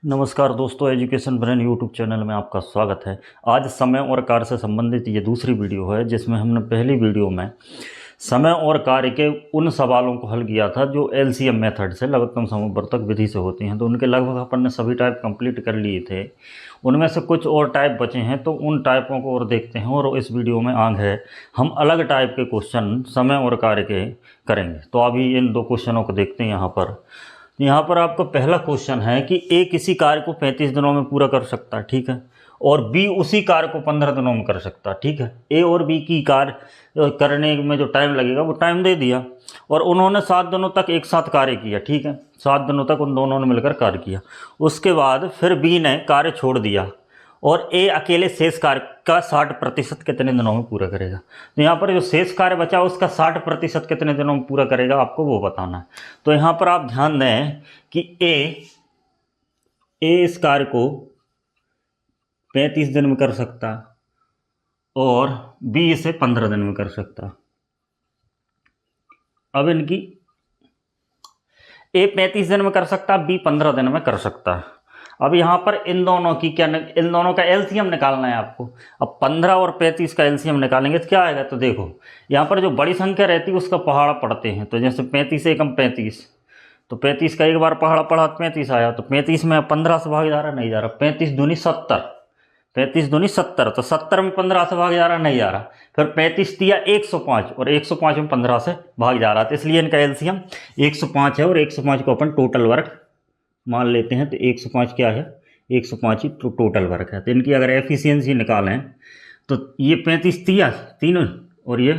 नमस्कार दोस्तों, education brain YouTube channel में आपका स्वागत है। आज समय और कार्य से संबंधित ये दूसरी वीडियो है, जिसमें हमने पहली वीडियो में समय और कार्य के उन सवालों को हल किया था जो एलसीएम मेथड से लघुत्तम समवर्तक विधि से होती हैं। तो उनके लगभग अपन ने सभी टाइप कंप्लीट कर लिए थे। उनमें से कुछ और टाइप बचे हैं, तो उन टाइपों को और देखते हैं। और इस वीडियो में आगे है हम अलग टाइप के क्वेश्चन समय और कार्य के करेंगे। तो अभी इन दो क्वेश्चनों को देखते हैं। यहाँ पर आपका पहला क्वेश्चन है कि ए किसी कार्य को 35 दिनों में पूरा कर सकता है, ठीक है, और बी उसी कार्य को 15 दिनों में कर सकता है, ठीक है। ए और बी की कार्य करने में जो टाइम लगेगा वो टाइम दे दिया, और उन्होंने 7 दिनों तक एक साथ कार्य किया, ठीक है। 7 दिनों तक उन दोनों ने मिलकर कार्य किया। उसके बाद फिर बी ने कार्य छोड़ दिया और ए अकेले शेष कार्य का 60% कितने दिनों में पूरा करेगा। तो यहाँ पर जो शेष कार्य बचा उसका 60% कितने दिनों में पूरा करेगा, आपको वो बताना है। तो यहाँ पर आप ध्यान दें कि ए इस कार्य को 35 दिन में कर सकता और बी इसे 15 दिन में कर सकता। अब इनकी ए 35 दिन में कर सकता, बी 15 दिन में कर सकता है। अब यहाँ पर इन दोनों का एलसीएम निकालना है आपको। अब 15 और 35 का एलसीएम निकालेंगे तो क्या आएगा। तो देखो यहाँ पर जो बड़ी संख्या रहती है उसका पहाड़ा पढ़ते हैं। तो जैसे 35 एकम 35, तो 35 का एक बार पहाड़ा पढ़ा 35 आया। तो 35 में 15 से भाग जा रहा नहीं जा रहा। 35 दूनी 70, 35 दूनी 70, तो 70 में 15 से भाग जा रहा नहीं जा रहा। फिर 35 दिया 105 और 105 में 15 से भाग जा रहा। तो इसलिए इनका एलसीएम 105 है और 105 को अपन टोटल वर्क मान लेते हैं। तो 105 क्या है, 105 ही टोटल वर्क है। तो इनकी अगर एफिशिएंसी निकालें तो ये 35 दिया 3 और ये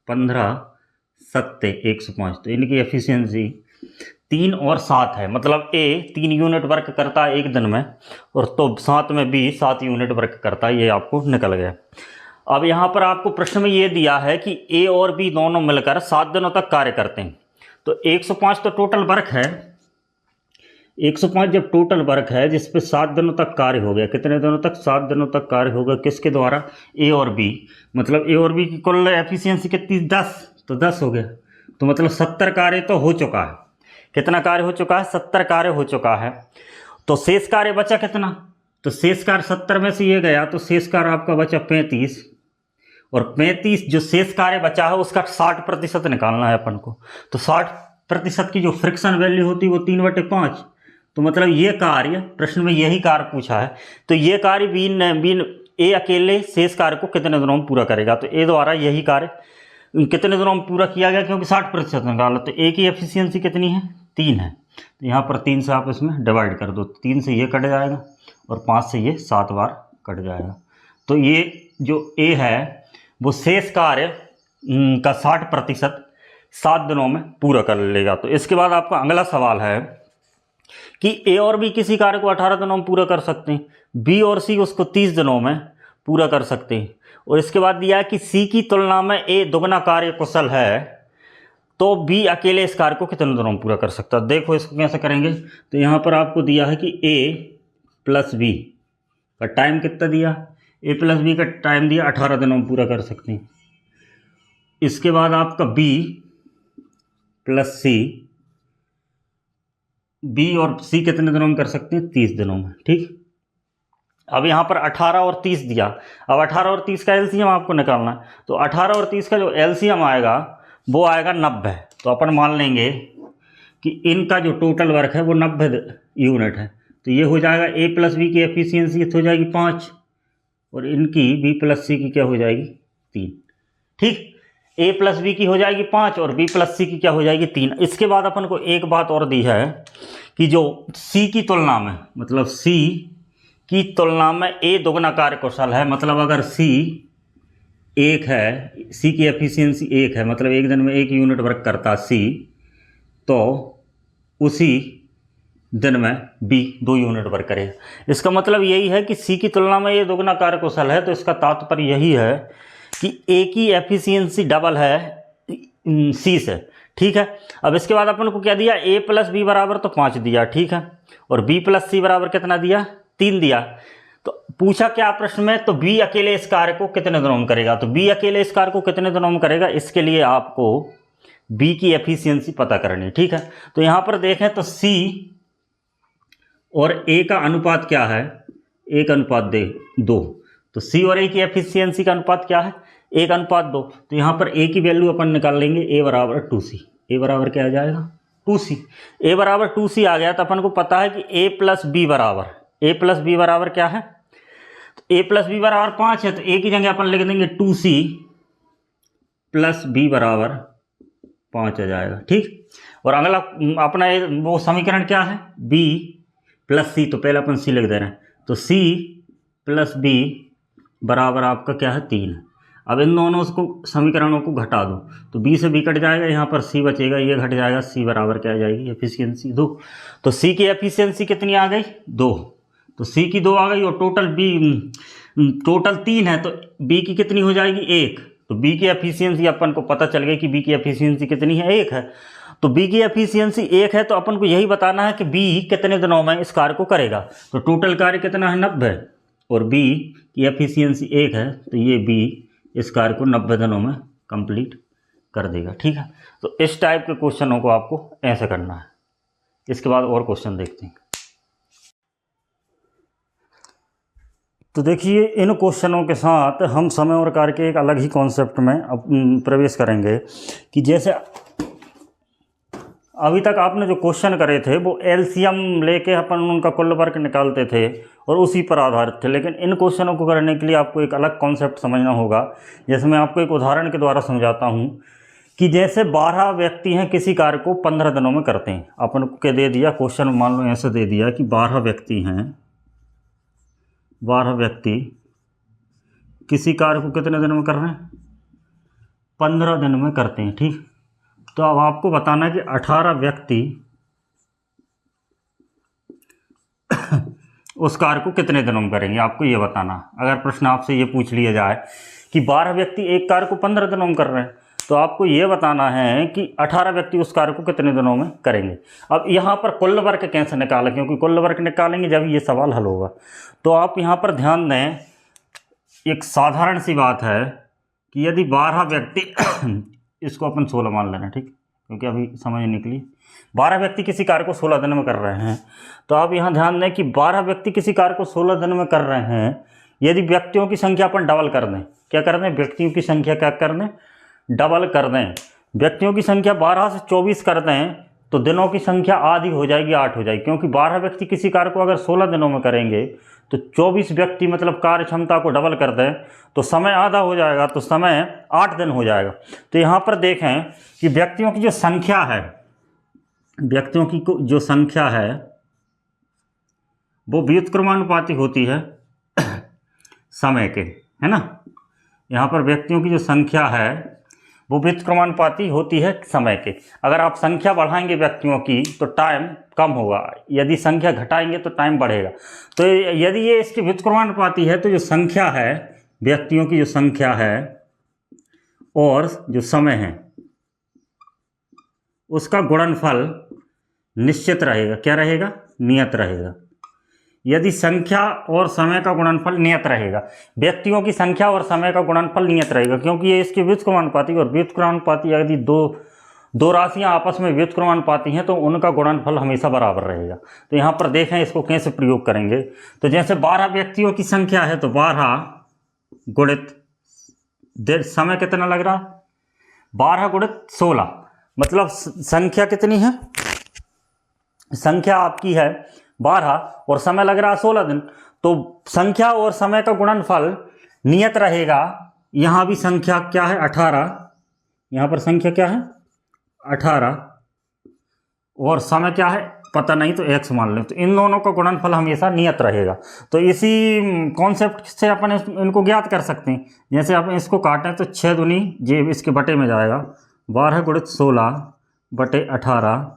15 7 105, तो इनकी एफिशिएंसी 3 और 7 है। मतलब ए 3 यूनिट वर्क करता है एक दिन में, और तो साथ में बी 7 यूनिट वर्क करता है। ये आपको निकल गया। अब यहाँ पर आपको प्रश्न में ये दिया है कि ए और बी दोनों मिलकर 7 दिनों तक कार्य करते हैं। तो 105 तो टोटल वर्क है। 105 जब टोटल वर्क है जिस पे 7 दिनों तक कार्य हो गया, कितने दिनों तक, 7 दिनों तक कार्य होगा किसके द्वारा, ए और बी। मतलब ए और बी की कुल एफिशिएंसी कितनी, 10, तो 10 हो गया। तो मतलब 70 कार्य तो हो चुका है। कितना कार्य हो चुका है, 70 कार्य हो चुका है। तो शेष कार्य बचा कितना, तो शेष कार्य 70 में से ये गया तो शेष कार्य आपका बचा 35, और 35 जो शेष कार्य बचा है उसका 60% निकालना है अपन को। तो 60% की जो फ्रिक्शन वैल्यू होती है वो 3/5। तो मतलब ये कार्य, प्रश्न में यही कार्य पूछा है। तो ये कार्य ए अकेले शेष कार्य को कितने दिनों में पूरा करेगा। तो ए द्वारा यही कार्य कितने दिनों में पूरा किया गया, क्योंकि 60% निकाला। तो ए की एफिशिएंसी कितनी है, 3 है। तो यहाँ पर 3 से आप इसमें डिवाइड कर दो। 3 से ये कट जाएगा और 5 से ये 7 बार कट जाएगा। तो ये जो ए है वो शेष कार्य का 60% 7 दिनों में पूरा कर लेगा। तो इसके बाद आपका अगला सवाल है कि ए और बी किसी कार्य को 18 दिनों में पूरा कर सकते हैं, बी और सी उसको 30 दिनों में पूरा कर सकते हैं। और इसके बाद दिया है कि सी की तुलना में ए दुगना कार्य कुशल है, तो बी अकेले इस कार्य को कितने दिनों में पूरा कर सकता है। देखो इसको कैसे करेंगे। तो यहाँ पर आपको दिया है कि ए प्लस बी का टाइम कितना दिया, ए प्लस बी का टाइम दिया 18 दिनों में पूरा कर सकते हैं। इसके बाद आपका बी प्लस सी, बी और सी कितने दिनों में कर सकते हैं, 30 दिनों में, ठीक। अब यहाँ पर 18 और 30 दिया। अब 18 और 30 का एलसीएम आपको निकालना है। तो 18 और 30 का जो एलसीएम आएगा वो आएगा 90। तो अपन मान लेंगे कि इनका जो टोटल वर्क है वो 90 यूनिट है। तो ये हो जाएगा ए प्लस बी की एफिशिएंसी हो जाएगी 5, और इनकी बी प्लस सी की क्या हो जाएगी, 3, ठीक। ए प्लस बी की हो जाएगी 5 और बी प्लस सी की क्या हो जाएगी, 3। इसके बाद अपन को एक बात और दी है कि जो सी की तुलना में, मतलब सी की तुलना में ए दुगना कार्य कुशल है। मतलब अगर सी 1 है, सी की एफिशिएंसी 1 है, मतलब एक दिन में 1 यूनिट वर्क करता सी, तो उसी दिन में बी 2 यूनिट वर्क करेगा। इसका मतलब यही है कि सी की तुलना में ए दुगना कार्य कुशल है। तो इसका तात्पर्य यही है कि ए की एफिशिएंसी डबल है सी से, ठीक है। अब इसके बाद अपन को क्या दिया, ए प्लस बी बराबर तो 5 दिया, ठीक है, और बी प्लस सी बराबर कितना दिया, 3 दिया। तो पूछा क्या प्रश्न में, तो बी अकेले इस कार्य को कितने दिनों में करेगा। तो बी अकेले इस कार्य को कितने दिनों में करेगा, इसके लिए आपको बी की एफिशिएंसी पता करनी, ठीक है। तो यहाँ पर देखें तो सी और ए का अनुपात क्या है, 1:2। तो सी और ए की एफिशिएंसी का अनुपात क्या है, 1:2। तो यहाँ पर ए की वैल्यू अपन निकाल लेंगे, ए बराबर 2c। ए बराबर क्या आ जाएगा, 2c। ए बराबर 2c आ गया तो अपन को पता है कि a प्लस बी बराबर क्या है, तो a प्लस बी बराबर 5 है। तो a की जगह अपन लिख देंगे 2c प्लस बी बराबर 5 आ जाएगा, ठीक। और अगला अपना वो समीकरण क्या है, b प्लस सी। तो पहले अपन c लिख दे रहे हैं, तो c प्लस b बराबर आपका क्या है, 3। अब इन दोनों को समीकरणों को घटा दो, तो b से b कट जाएगा, यहाँ पर c बचेगा, ये घट जाएगा, c बराबर क्या आ जाएगी, एफिशिएंसी 2। तो c की एफिशिएंसी कितनी आ गई, 2। तो c की 2 आ गई, और टोटल 3 है, तो b की कितनी हो जाएगी, 1। तो b की एफिशिएंसी अपन को पता चल गई कि b की एफिशिएंसी कितनी है, 1 है। तो b की एफिशिएंसी 1 है, तो अपन को यही बताना है कि b कितने दिनों में इस कार्य को करेगा। तो टोटल कार्य कितना है, 90, और b की एफिशिएंसी 1 है, तो ये b इस कार्य को 90 दिनों में कंप्लीट कर देगा, ठीक है। तो इस टाइप के क्वेश्चनों को आपको ऐसे करना है। इसके बाद और क्वेश्चन देखते हैं। तो देखिए, इन क्वेश्चनों के साथ हम समय और कार्य के एक अलग ही कॉन्सेप्ट में प्रवेश करेंगे कि जैसे अभी तक आपने जो क्वेश्चन करे थे वो एलसीएम लेके अपन उनका कुल वर्ग निकालते थे और उसी पर आधारित थे, लेकिन इन क्वेश्चनों को करने के लिए आपको एक अलग कॉन्सेप्ट समझना होगा। जैसे मैं आपको एक उदाहरण के द्वारा समझाता हूँ कि जैसे 12 व्यक्ति हैं, किसी कार्य को 15 दिनों में करते हैं। अपन को दे दिया क्वेश्चन, मान लो ऐसे दे दिया कि 12 व्यक्ति हैं, 12 व्यक्ति किसी कार्य को कितने दिन में कर रहे हैं, 15 दिन में करते हैं, ठीक। तो अब आपको बताना है कि 18 व्यक्ति उस कार्य को कितने दिनों में करेंगे, आपको ये बताना। अगर प्रश्न आपसे ये पूछ लिया जाए कि 12 व्यक्ति एक कार्य को 15 दिनों में कर रहे हैं, तो आपको ये बताना है कि 18 व्यक्ति उस कार्य को कितने दिनों में करेंगे। अब यहाँ पर कुल वर्ग कैसे निकालें, क्योंकि कुल वर्ग निकालेंगे जब ये सवाल हल होगा। तो आप यहाँ पर ध्यान दें, एक साधारण सी बात है कि यदि 12 व्यक्ति इसको अपन 16 मान लेना, ठीक, क्योंकि अभी समझ निकली। 12 व्यक्ति किसी कार्य को 16 दिन में कर रहे हैं, तो आप यहाँ ध्यान दें कि 12 व्यक्ति किसी कार्य को 16 दिन में कर रहे हैं। यदि व्यक्तियों की संख्या अपन डबल कर दें, क्या कर दें, व्यक्तियों की संख्या क्या कर दें, डबल कर दें। व्यक्तियों की संख्या 12 से 24 कर दें, तो दिनों की संख्या आधी हो जाएगी, 8 हो जाएगी। क्योंकि 12 व्यक्ति किसी कार्य को अगर 16 दिनों में करेंगे, तो 24 व्यक्ति मतलब कार्य क्षमता को डबल कर दें तो समय आधा हो जाएगा, तो समय 8 दिन हो जाएगा। तो यहाँ पर देखें कि व्यक्तियों की जो संख्या है, व्यक्तियों की जो संख्या है वो व्युत्क्रमानुपाती होती है समय के, है ना। यहाँ पर व्यक्तियों की जो संख्या है वो व्युत्क्रमानुपाती होती है समय के। अगर आप संख्या बढ़ाएंगे व्यक्तियों की तो टाइम कम होगा, यदि संख्या घटाएंगे तो टाइम बढ़ेगा। तो यदि ये इसकी व्युत्क्रमानुपाती है, तो जो संख्या है, व्यक्तियों की जो संख्या है और जो समय है, उसका गुणनफल निश्चित रहेगा। क्या रहेगा, नियत रहेगा। यदि संख्या और समय का गुणनफल नियत रहेगा, व्यक्तियों की संख्या और समय का गुणनफल नियत रहेगा, क्योंकि ये इसकी व्युत्क्रमानुपाती, और व्युत्क्रमानुपाती यदि दो राशियां आपस में व्युत्क्रमानुपाती हैं तो उनका गुणनफल हमेशा बराबर रहेगा। तो यहाँ पर देखें इसको कैसे प्रयोग करेंगे। तो जैसे 12 व्यक्तियों की संख्या है, तो 12 गुणित समय कितना लग रहा, 12 गुणित 16, मतलब संख्या कितनी है, संख्या आपकी है 12 और समय लग रहा है 16 दिन। तो संख्या और समय का गुणनफल नियत रहेगा। यहाँ भी संख्या क्या है, 18, यहाँ पर संख्या क्या है 18, और समय क्या है पता नहीं, तो x मान लें। तो इन दोनों का गुणनफल हमेशा नियत रहेगा। तो इसी कॉन्सेप्ट से अपन इनको ज्ञात कर सकते हैं। जैसे अपन इसको काटें तो 6 दूनी जे इसके बटे में जाएगा, 12 गुणित 16 बटे 18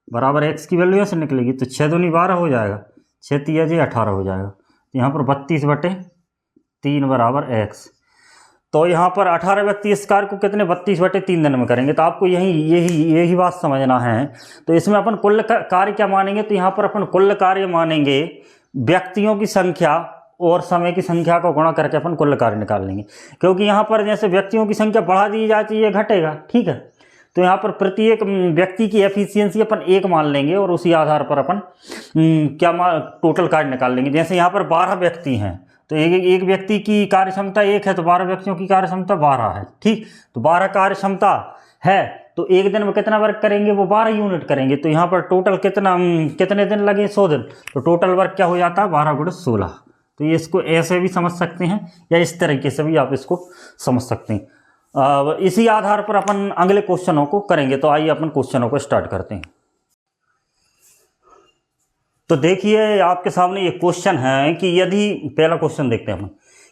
बराबर x की वैल्यू ऐसे निकलेगी। तो 6 दूनी 12 हो जाएगा, 6 तिया जे 18 हो जाएगा। तो यहाँ पर 32 बटे 3 बराबर x। तो यहाँ पर 18 व्यक्ति इस कार्य को कितने 32 बटे 3 दिन में करेंगे। तो आपको यही बात समझना है। तो इसमें अपन कुल कार्य क्या मानेंगे, तो यहाँ पर अपन कुल कार्य मानेंगे व्यक्तियों की संख्या और समय की संख्या को गुणा करके अपन कुल कार्य निकाल लेंगे। क्योंकि यहाँ पर जैसे व्यक्तियों की संख्या बढ़ा दी जाती है, ये घटेगा, ठीक है। तो यहाँ पर प्रत्येक व्यक्ति की एफिशिएंसी अपन 1 मान लेंगे और उसी आधार पर अपन टोटल कार्य निकाल लेंगे। जैसे यहाँ पर 12 व्यक्ति हैं तो एक व्यक्ति की कार्य क्षमता 1 है तो 12 व्यक्तियों की कार्य क्षमता 12 है। ठीक, तो 12 कार्य क्षमता है तो एक दिन में कितना वर्क करेंगे, वो 12 यूनिट करेंगे। तो यहाँ पर टोटल कितने दिन लगे, 100 दिन। तो टोटल वर्क क्या हो जाता है, 12 × 16। तो ये इसको ऐसे भी समझ सकते हैं या इस तरीके से भी आप इसको समझ सकते हैं। इसी आधार पर अपन अगले क्वेश्चनों को करेंगे। तो आइए अपन क्वेश्चनों को स्टार्ट करते हैं। तो देखिए आपके सामने ये क्वेश्चन है कि यदि, पहला क्वेश्चन देखते हैं हम,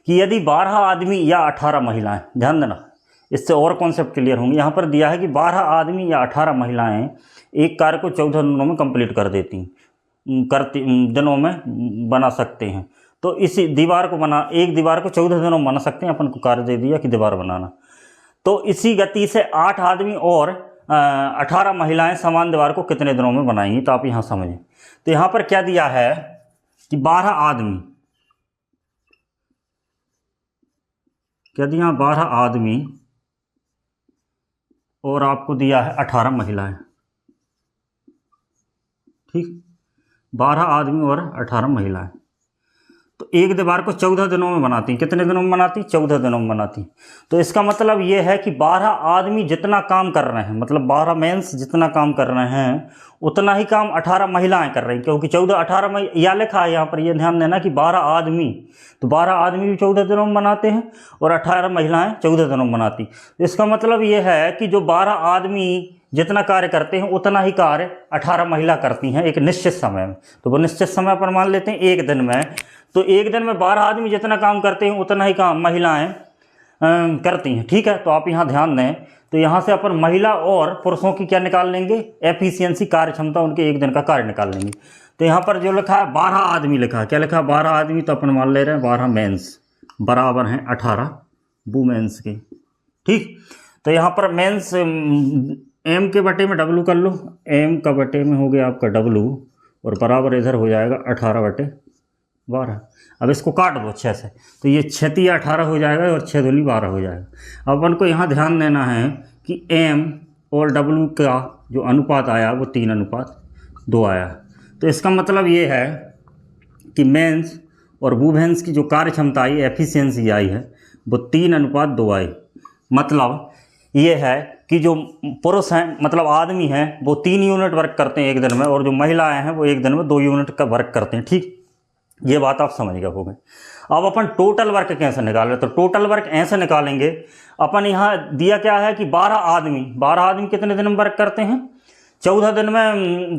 कि यदि 12 आदमी या 18 महिलाएं, ध्यान देना इससे और कॉन्सेप्ट क्लियर होंगे। यहाँ पर दिया है कि 12 आदमी या 18 महिलाएं एक कार्य को 14 दिनों में कंप्लीट कर दिनों में बना सकते हैं। तो इसी दीवार को एक दीवार को 14 दिनों में बना सकते हैं। अपन को कार्य दे दिया कि दीवार बनाना। तो इसी गति से 8 आदमी और 18 महिलाएं समान दीवार को कितने दिनों में बनाएंगी। तो आप यहाँ समझें। तो यहाँ पर क्या दिया है कि 12 आदमी, क्या दिया, 12 आदमी और आपको दिया है 18 महिलाएं। ठीक, 12 आदमी और 18 महिलाएं तो एक दीवार को 14 दिनों में बनाती। कितने दिनों में बनाती, 14 दिनों में बनाती। तो इसका मतलब ये है कि 12 आदमी जितना काम कर रहे हैं, मतलब 12 मेंस जितना काम कर रहे हैं उतना ही काम 18 महिलाएं कर रही हैं। क्योंकि 18 या लिखा है यहाँ पर, ये ध्यान देना कि 12 आदमी, तो 12 आदमी भी 14 दिनों में बनाते हैं और 18 महिलाएं 14 दिनों में बनाती। तो इसका मतलब ये है कि जो 12 आदमी जितना कार्य करते हैं उतना ही कार्य 18 महिला करती हैं एक निश्चित समय में। तो वो निश्चित समय पर मान लेते हैं एक दिन में। तो एक दिन में 12 आदमी जितना काम करते हैं उतना ही काम महिलाएं करती हैं। ठीक है, तो आप यहाँ ध्यान दें। तो यहाँ से अपन महिला और पुरुषों की क्या निकाल लेंगे, एफिशिएंसी, कार्य क्षमता, उनके एक दिन का कार्य निकाल लेंगे। तो यहाँ पर जो लिखा है 12 आदमी लिखा है, क्या लिखा है, 12 आदमी। तो अपन मान ले रहे हैं 12 मेंस बराबर हैं 18 वुमेन्स के। ठीक, तो यहाँ पर मेंस एम के बटे में डब्लू कर लो, एम का बटे में हो गया आपका डब्लू और बराबर इधर हो जाएगा 18/12। अब इसको काट दो 6 से, तो ये 6 × 18 हो जाएगा और 6 × 2 = 12 हो जाएगा। अब अपन को यहाँ ध्यान देना है कि एम और डब्लू का जो अनुपात आया वो 3:2 आया। तो इसका मतलब ये है कि मेंस और वुमेन्स की जो कार्य क्षमता आई, एफिशिएंसी आई है, वो 3:2 आई। मतलब ये है कि जो पुरुष हैं, मतलब आदमी हैं, वो 3 यूनिट वर्क करते हैं एक दिन में, और जो महिलाएं हैं वो एक दिन में 2 यूनिट का वर्क करते हैं। ठीक, ये बात आप समझ गए होंगे। अब अपन टोटल वर्क कैसे निकाल रहे, तो टोटल वर्क ऐसे निकालेंगे। अपन यहाँ दिया क्या है कि 12 आदमी कितने दिन में वर्क करते हैं, 14 दिन में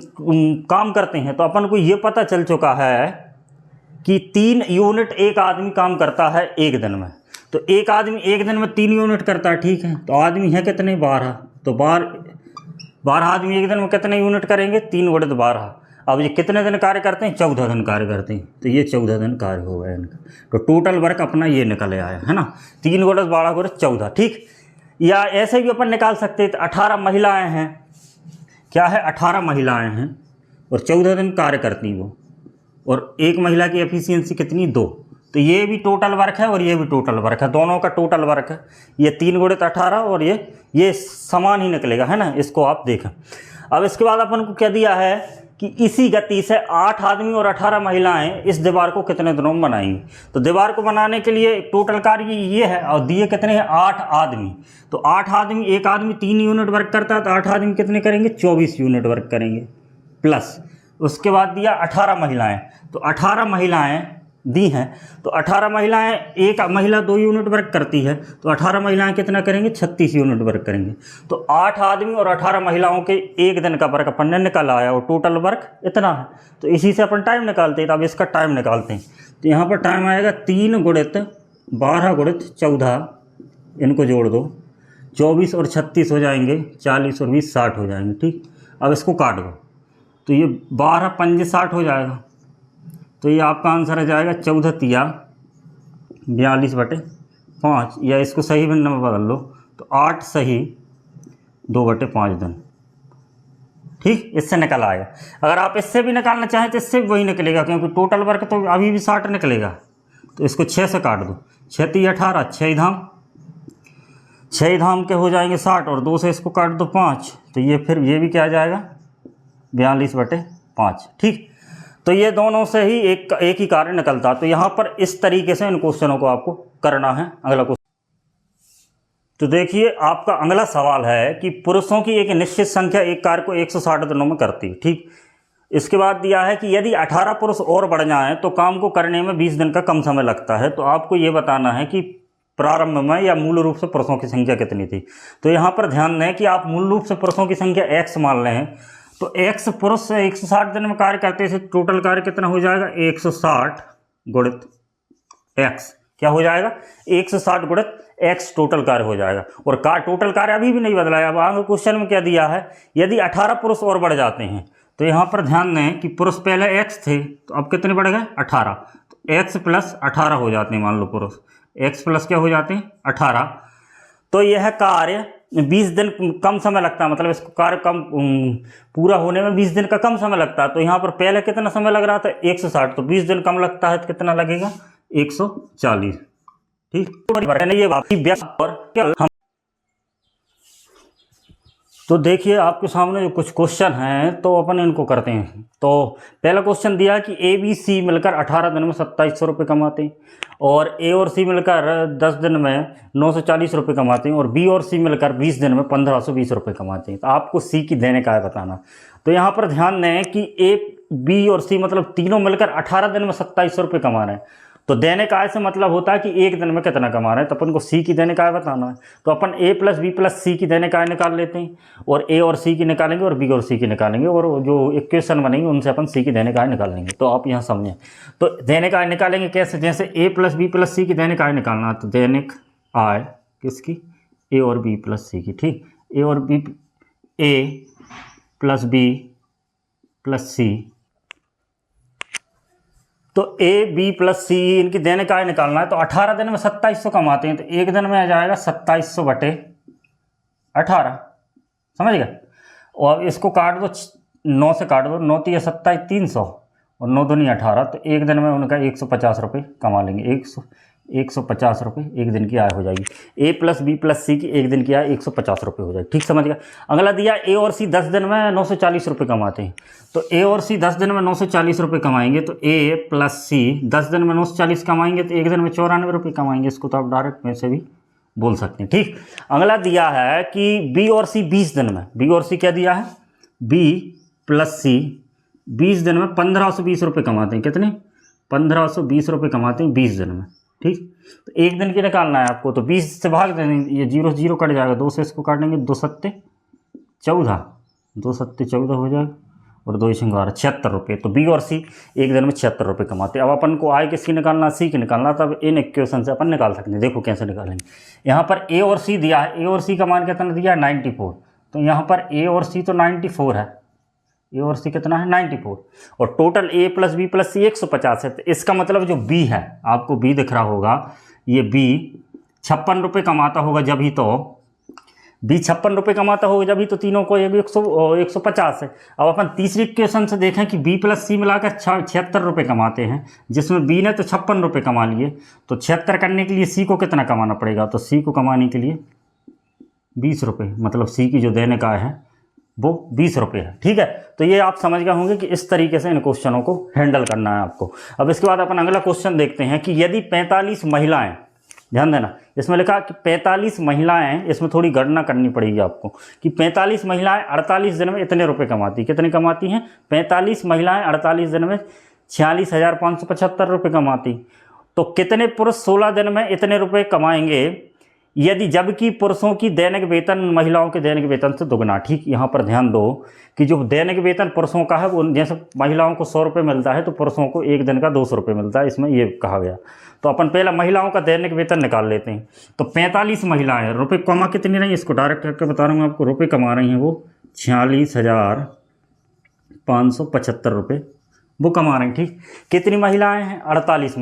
काम करते हैं। तो अपन को ये पता चल चुका है कि 3 यूनिट एक आदमी काम करता है एक दिन में। तो एक आदमी एक दिन में 3 यूनिट करता है। ठीक है, तो आदमी है कितने, 12। तो 12 आदमी एक दिन में कितने यूनिट करेंगे, 3 × 12। अब ये कितने दिन कार्य करते हैं, 14 दिन कार्य करते हैं। तो ये 14 दिन कार्य हो गया इनका। तो टोटल वर्क अपना ये निकल आया है ना, 3 × 12 × 14। ठीक, या ऐसे भी अपन निकाल सकते हैं। तो 18 महिलाएं हैं, क्या है, 18 महिलाएं हैं और 14 दिन कार्य करती वो, और एक महिला की एफिशिएंसी कितनी, 2। तो ये भी टोटल वर्क है और ये भी टोटल वर्क है, दोनों का टोटल वर्क है। ये 3 × 18 और ये समान ही निकलेगा, है ना। इसको आप देखें। अब इसके बाद अपन को क्या दिया है कि इसी गति से 8 आदमी और 18 महिलाएं इस दीवार को कितने दिनों में बनाएंगी। तो दीवार को बनाने के लिए टोटल कार्य ये है, और दिए कितने हैं, 8 आदमी। तो 8 आदमी, एक आदमी 3 यूनिट वर्क करता है, तो 8 आदमी कितने करेंगे, 24 यूनिट वर्क करेंगे। प्लस उसके बाद दिया 18 महिलाएं। तो 18 महिलाएं दी हैं, तो 18 महिलाएं, एक महिला 2 यूनिट वर्क करती है, तो 18 महिलाएं कितना करेंगे, 36 यूनिट वर्क करेंगे। तो 8 आदमी और 18 महिलाओं के एक दिन का वर्क अपन ने निकाला आया और टोटल वर्क इतना है। तो इसी से अपन टाइम निकालते हैं। तो अब इसका टाइम निकालते हैं। तो यहाँ पर टाइम आएगा 3 × 12 × 14, इनको जोड़ दो, 24 और 36 हो जाएंगे, 40 और 20 60 हो जाएंगे। ठीक, अब इसको काट दो, तो ये 12 × 5 = 60 हो जाएगा। तो ये आपका आंसर आ जाएगा 14 × 42 बटे 5, या इसको सही भिन्न में बदल लो तो 8 सही 2 बटे 5 दिन। ठीक, इससे निकल आएगा। अगर आप इससे भी निकालना चाहें तो इससे भी वही निकलेगा, क्योंकि टोटल वर्क तो अभी भी 60 निकलेगा। तो इसको 6 से काट दो, 6 × 18, 6 धाम 6 धाम के हो जाएंगे 60 और 2 से इसको काट दो 5, तो ये फिर ये भी क्या आ जाएगा 42/5। ठीक, तो ये दोनों से ही एक ही कार्य निकलता। तो यहाँ पर इस तरीके से इन क्वेश्चनों को आपको करना है। अगला क्वेश्चन, तो देखिए आपका अगला सवाल है कि पुरुषों की एक निश्चित संख्या एक कार्य को 160 दिनों में करती है। ठीक, इसके बाद दिया है कि यदि 18 पुरुष और बढ़ जाएं तो काम को करने में 20 दिन का कम समय लगता है। तो आपको ये बताना है कि प्रारंभ में या मूल रूप से पुरुषों की संख्या कितनी थी। तो यहाँ पर ध्यान दें कि आप मूल रूप से पुरुषों की संख्या x मान रहे हैं, तो x पुरुष से 160 दिन में कार्य करते हैं, टोटल कार्य कितना हो जाएगा 160 गुणित x, क्या हो जाएगा 160 गुणित x टोटल कार्य हो जाएगा। और टोटल कार्य अभी भी नहीं बदला है। अब आगे क्वेश्चन में क्या दिया है, यदि 18 पुरुष और बढ़ जाते हैं, तो यहाँ पर ध्यान दें कि पुरुष पहले x थे, तो अब कितने बढ़ गए 18, तो x प्लस 18 हो जाते हैं। मान लो पुरुष x प्लस क्या हो जाते हैं 18, तो यह कार्य 20 दिन कम समय लगता है, मतलब इसको कार्य कम पूरा होने में 20 दिन का कम समय लगता है। तो यहाँ पर पहले कितना समय लग रहा था 160, तो 20 दिन कम लगता है तो कितना लगेगा 140। ठीक, ये बात। तो देखिए आपके सामने जो कुछ क्वेश्चन हैं तो अपन इनको करते हैं। तो पहला क्वेश्चन दिया कि ए बी सी मिलकर 18 दिन में 2700 रुपये कमाते हैं, और ए और सी मिलकर 10 दिन में 940 रुपये कमाते हैं, और बी और सी मिलकर 20 दिन में 1520 रुपये कमाते हैं। तो आपको सी की देने का है बताना। तो यहाँ पर ध्यान दें कि ए बी और सी मतलब तीनों मिलकर 18 दिन में 2700 रुपये कमा रहे हैं। तो देने का से मतलब होता है कि एक दिन में कितना कमा रहे हैं, तो अपन को सी की देने का बताना है। तो अपन ए प्लस बी प्लस सी की देने का निकाल लेते हैं, और ए और सी की निकालेंगे और बी और सी की निकालेंगे, और जो इक्वेशन बनेंगे उनसे अपन सी की देने का निकालेंगे। तो आप यहाँ समझें, तो देने का निकालेंगे कैसे, जैसे ए प्लस बी प्लस सी की देने का निकालना है, तो दैनिक आय किसकी, ए और बी प्लस सी की। ठीक, ए और बी, ए प्लस बी प्लस सी, तो ए बी प्लस सी इनकी देने का निकालना है। तो 18 दिन में 2700 कमाते हैं, तो एक दिन में आ जाएगा 2700/18, समझ गए। और इसको काट दो 9 से काट दो, 9 3 27 300 और 9 दूनी 18, तो एक दिन में उनका 150 रुपये कमा लेंगे। 150 रुपये एक दिन की आय हो जाएगी। ए प्लस बी प्लस सी की एक दिन की आय 150 रुपये हो जाएगी। ठीक, समझ गया। अगला दिया ए और सी 10 दिन में 940 रुपये कमाते हैं। तो ए और सी 10 दिन में 940 रुपये कमाएंगे, तो ए प्लस सी 10 दिन में 940 कमाएंगे, तो एक दिन में 94 रुपये कमाएंगे। इसको तो आप डायरेक्ट में से भी बोल सकते हैं। ठीक, अगला दिया है कि बी और सी 20 दिन में, बी और सी क्या दिया है, बी प्लस सी 20 दिन में 1520 रुपये कमाते हैं। कितने, 1520 रुपये कमाते हैं 20 दिन में। ठीक, तो एक दिन की निकालना है आपको, तो 20 से भाग देंगे, ये 0 0 कट जाएगा, 2 से इसको काटेंगे, 2 सत्ते 14, 2 सत्ते 14 हो जाएगा, और 2 12 76 रुपये। तो बी और सी एक दिन में 76 रुपये कमाते हैं। अब अपन को आय किसकी निकालना, सी की निकालना, तब इन इक्वेशन से अपन निकाल सकते हैं। देखो कैसे निकालेंगे। यहाँ पर ए और सी दिया है, ए और सी का मान कितना दिया है 94, तो यहाँ पर ए और सी तो 94 है, ए और सी कितना है 94, और total A plus B plus सी 150 है। तो इसका मतलब जो बी है, आपको बी दिख रहा होगा, ये बी 56 रुपये कमाता होगा जब ही, तो बी 56 रुपये कमाता होगा जब ही, तो तीनों को ये भी 150 है। अब अपन तीसरी इक्वेशन से देखें कि बी प्लस सी मिलाकर 76 रुपये कमाते हैं, जिसमें बी ने तो 56 रुपये कमा लिए, तो 76 करने के लिए सी को कितना कमाना पड़ेगा, तो सी को कमाने के लिए 20 रुपये, मतलब सी की जो देने का है वो 20 रुपये है। ठीक है, तो ये आप समझ गए होंगे कि इस तरीके से इन क्वेश्चनों को हैंडल करना है आपको। अब इसके बाद अपन अगला क्वेश्चन देखते हैं कि यदि 45 महिलाएं, ध्यान देना इसमें लिखा कि 45 महिलाएं, इसमें थोड़ी गणना करनी पड़ेगी आपको कि 45 महिलाएं 48 दिन में इतने रुपए कमाती, कितने कमाती हैं, 45 महिलाएं 48 दिन में 46,575 रुपये कमाती। तो कितने पुरुष 16 दिन में इतने रुपए कमाएंगे यदि, जबकि पुरुषों की दैनिक वेतन महिलाओं के दैनिक वेतन से दुगना। ठीक, यहाँ पर ध्यान दो कि जो दैनिक वेतन पुरुषों का है वो जैसे महिलाओं को 100 रुपये मिलता है, तो पुरुषों को एक दिन का 200 रुपये मिलता है, इसमें ये कहा गया। तो अपन पहला महिलाओं का दैनिक वेतन निकाल लेते हैं। तो 45 महिलाएं रुपये कमा कितनी रही, इसको डायरेक्ट करके बता रहा हूँ आपको, रुपये कमा रही हैं वो 46,575 रुपये वो कमा रही हैं। ठीक, कितनी महिलाएं हैं, 45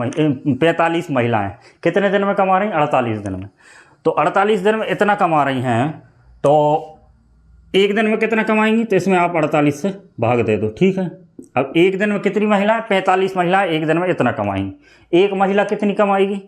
महिलाएं कितने दिन में कमा रही हैं, 48 दिन में। तो 48 दिन में इतना कमा रही हैं, तो एक दिन में कितना कमाएंगी, तो इसमें आप 48 से भाग दे दो। ठीक है, अब एक दिन में कितनी महिलाएं, 45 महिलाएं एक दिन में इतना कमाएंगी। एक महिला कितनी कमाएगी,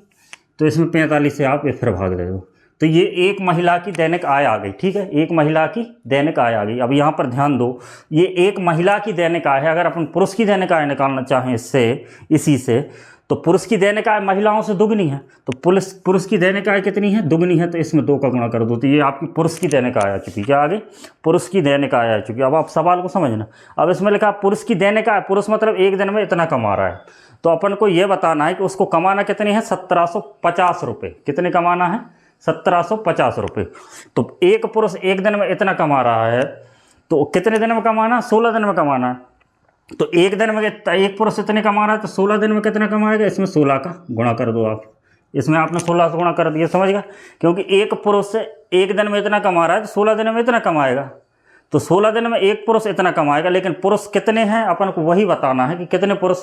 तो इसमें 45 से आप फिर भाग दे दो, तो ये एक महिला की दैनिक आय आ गई। ठीक है, एक महिला की दैनिक आय आ गई। अब यहाँ पर ध्यान दो, ये एक महिला की दैनिक आय है। अगर अपन पुरुष की दैनिक आय निकालना चाहें इसी से, तो पुरुष की दैनिक आय महिलाओं से दुगनी है। तो पुरुष की दैनिक आय कितनी है? दुगनी है। तो इसमें 2 का गुणा कर दो, तो ये आपकी पुरुष की दैनिक आय आ चुकी। क्या आ गई? पुरुष की दैनिक आय आ चुकी। अब आप सवाल को समझना। अब इसमें लिखा पुरुष की दैनिक आय, पुरुष मतलब एक दिन में इतना कमा रहा है। तो अपन को ये बताना है कि उसको कमाना कितनी है? 1750 रुपये। कितने कमाना है? 1750 रुपये। तो एक पुरुष एक दिन में इतना कमा रहा है, तो कितने दिन में कमाना? 16 दिन में कमाना है। तो एक दिन में एक पुरुष इतने कमा रहा है, तो 16 दिन में कितना कमाएगा? इसमें 16 का गुणा कर दो आप। इसमें आपने 16 से गुणा कर दिया, समझ गया? क्योंकि एक पुरुष एक दिन में इतना कमा रहा है, तो 16 दिन में इतना कमाएगा। तो 16 दिन में एक पुरुष इतना कमाएगा, लेकिन पुरुष कितने हैं अपन को वही बताना है कि कितने पुरुष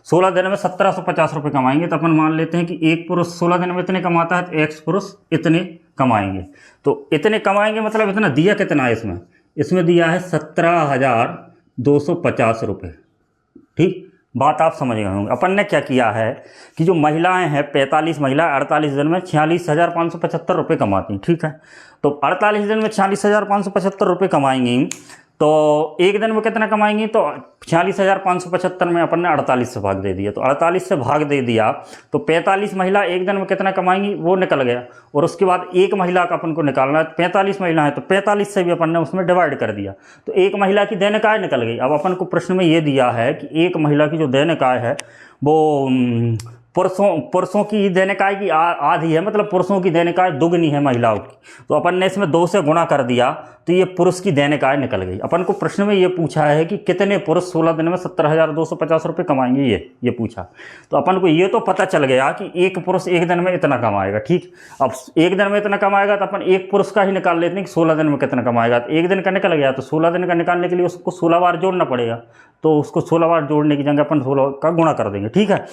16 दिन में 1750 रुपये कमाएंगे। तो अपन मान लेते हैं कि एक पुरुष 16 दिन में इतने कमाता है, तो एक पुरुष इतने कमाएंगे। तो इतने कमाएंगे मतलब इतना दिया कितना है इसमें? इसमें दिया है 17,250 रुपये। ठीक, बात आप समझ गए होंगे। अपन ने क्या किया है कि जो महिलाएं हैं, 45 महिला 48 दिन में 46,575 रुपये कमाती हैं। ठीक है, तो 48 दिन में 46,575 रुपये कमाएंगी, तो एक दिन में कितना कमाएंगी? तो 46,575 में अपन ने 48 से भाग दे दिया। तो 48 से भाग दे दिया तो 45 महिला एक दिन में कितना कमाएंगी वो निकल गया। और उसके बाद एक महिला का अपन को निकालना है। 45 महिला है, तो 45 से भी अपन ने उसमें डिवाइड कर दिया, तो एक महिला की दैनिक आय निकल गई। अब अपन को प्रश्न में ये दिया है कि एक महिला की जो दैनिक आय है वो पुरुषों की दैनिक आय की आधी है, मतलब पुरुषों की दैनिक आय दुगनी है महिलाओं की। तो अपन ने इसमें 2 से गुणा कर दिया, तो ये पुरुष की दैनिक आय निकल गई। अपन को प्रश्न में ये पूछा है कि कितने पुरुष 16 दिन में 17,250 रुपये कमाएंगे, ये पूछा। तो अपन को ये तो पता चल गया कि एक पुरुष एक दिन में इतना कमाएगा। ठीक, अब एक दिन में इतना कमाएगा तो अपन एक पुरुष का ही निकाल लेते हैं कि 16 दिन में कितना कमाएगा। तो एक दिन का निकल गया, तो 16 दिन का निकालने के लिए उसको 16 बार जोड़ना पड़ेगा। तो उसको 16 बार जोड़ने की जगह अपन 16 का गुणा कर देंगे। ठीक है,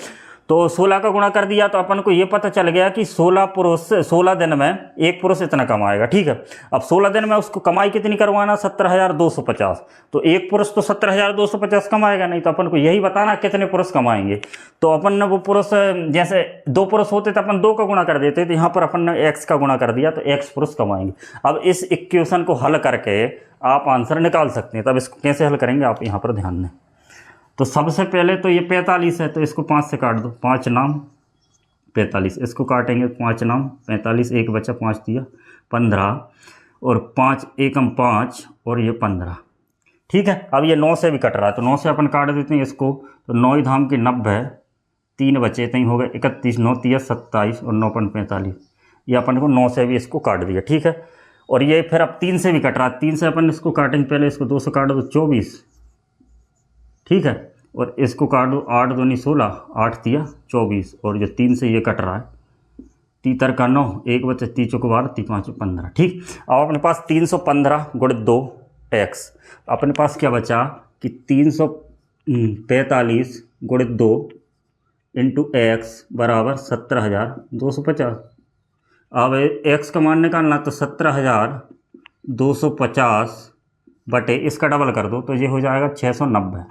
तो 16 का गुणा कर दिया, तो अपन को ये पता चल गया कि 16 दिन में एक पुरुष इतना कमाएगा। ठीक है, अब 16 दिन में उसको कमाई कितनी करवाना? 17,250। तो एक पुरुष तो 17,250 कमाएगा नहीं, तो अपन को यही बताना कितने पुरुष कमाएंगे। तो अपन ने वो पुरुष, जैसे 2 पुरुष होते तो अपन 2 का गुणा कर देते, तो यहाँ पर अपन ने x का गुणा कर दिया, तो x पुरुष कमाएंगे। अब इस इक्वेशन को हल करके आप आंसर निकाल सकते हैं। तब इसको कैसे हल करेंगे आप यहाँ पर ध्यान दें। तो सबसे पहले तो ये 45 है, तो इसको 5 से काट दो। 5 नाम 45, इसको काटेंगे 5 नाम 45, एक बचा 5 दिया 15, और 5 एकम 5 और ये 15। ठीक है, अब ये 9 से भी कट रहा है, तो 9 से अपन काट देते हैं इसको। तो 9 धाम की 90, 3 बचे, तो हो गए 31, 9 3 27 और 9 45। ये अपन को 9 से भी इसको काट दिया। ठीक है, और ये फिर अब 3 से भी कट रहा है, 3 से अपन इसको काटेंगे। पहले इसको 2 से काट दो, 24। ठीक है, और इसको काट दो, 8 दूनी 16, 8 तिया 24, और जो 3 से ये कट रहा है, 3 का 9, 1 बचे 3 चौको 12, 3 5 15। ठीक, अब अपने पास 315 गुणित 2 x, अपने पास क्या बचा कि 345 गुणित 2 इंटू x बराबर 17,250। अब x का मान निकालना, तो 17,250 बटे इसका डबल कर दो, तो ये हो जाएगा 690।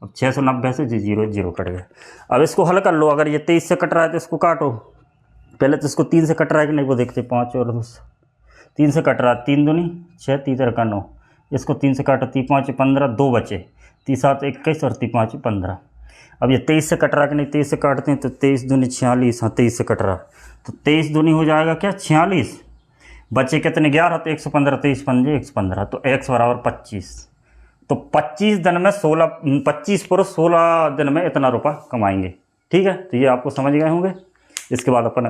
अब 690 से 0 0 कट गया। अब इसको हल कर लो। अगर ये 23 से कट रहा है तो इसको काटो। पहले तो इसको 3 से कट रहा है कि नहीं वो देखते। 5 और 3 से कट रहा है, 3 दूनी 6, 3 का 9, इसको 3 से काटो, 3 5 15, 2 बचे, 3 7 21 और 3 5 15। अब ये 23 से कट रहा है कि नहीं? 23 से काटते हैं, तो 23 दूनी 46, हाँ 23 से कट रहा है, तो 23 दूनी हो जाएगा क्या? 46। बचे कितने? 11, तो 115, 23 5 115, तो x बराबर 25। तो 25 दिन में 25 पुरुष 16 दिन में इतना रुपया कमाएंगे। ठीक है, तो ये आपको समझ गए होंगे। इसके बाद अपन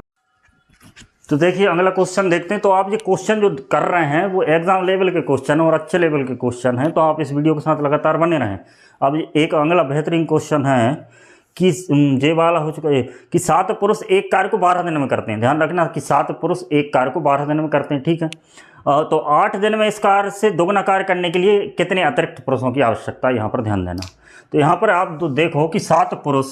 तो देखिए अगला क्वेश्चन देखते हैं। तो आप ये क्वेश्चन जो कर रहे हैं वो एग्जाम लेवल के क्वेश्चन और अच्छे लेवल के क्वेश्चन हैं, तो आप इस वीडियो के साथ लगातार बने रहें। अब एक अगला बेहतरीन क्वेश्चन है कि जे वाला हो चुका है कि 7 पुरुष एक कार्य को 12 दिन में करते हैं। ध्यान रखना कि 7 पुरुष एक कार्य को 12 दिन में करते हैं। ठीक है, तो 8 दिन में इस कार्य से दोगुना कार्य करने के लिए कितने अतिरिक्त पुरुषों की आवश्यकता है, यहाँ पर ध्यान देना। तो यहाँ पर आप देखो कि 7 पुरुष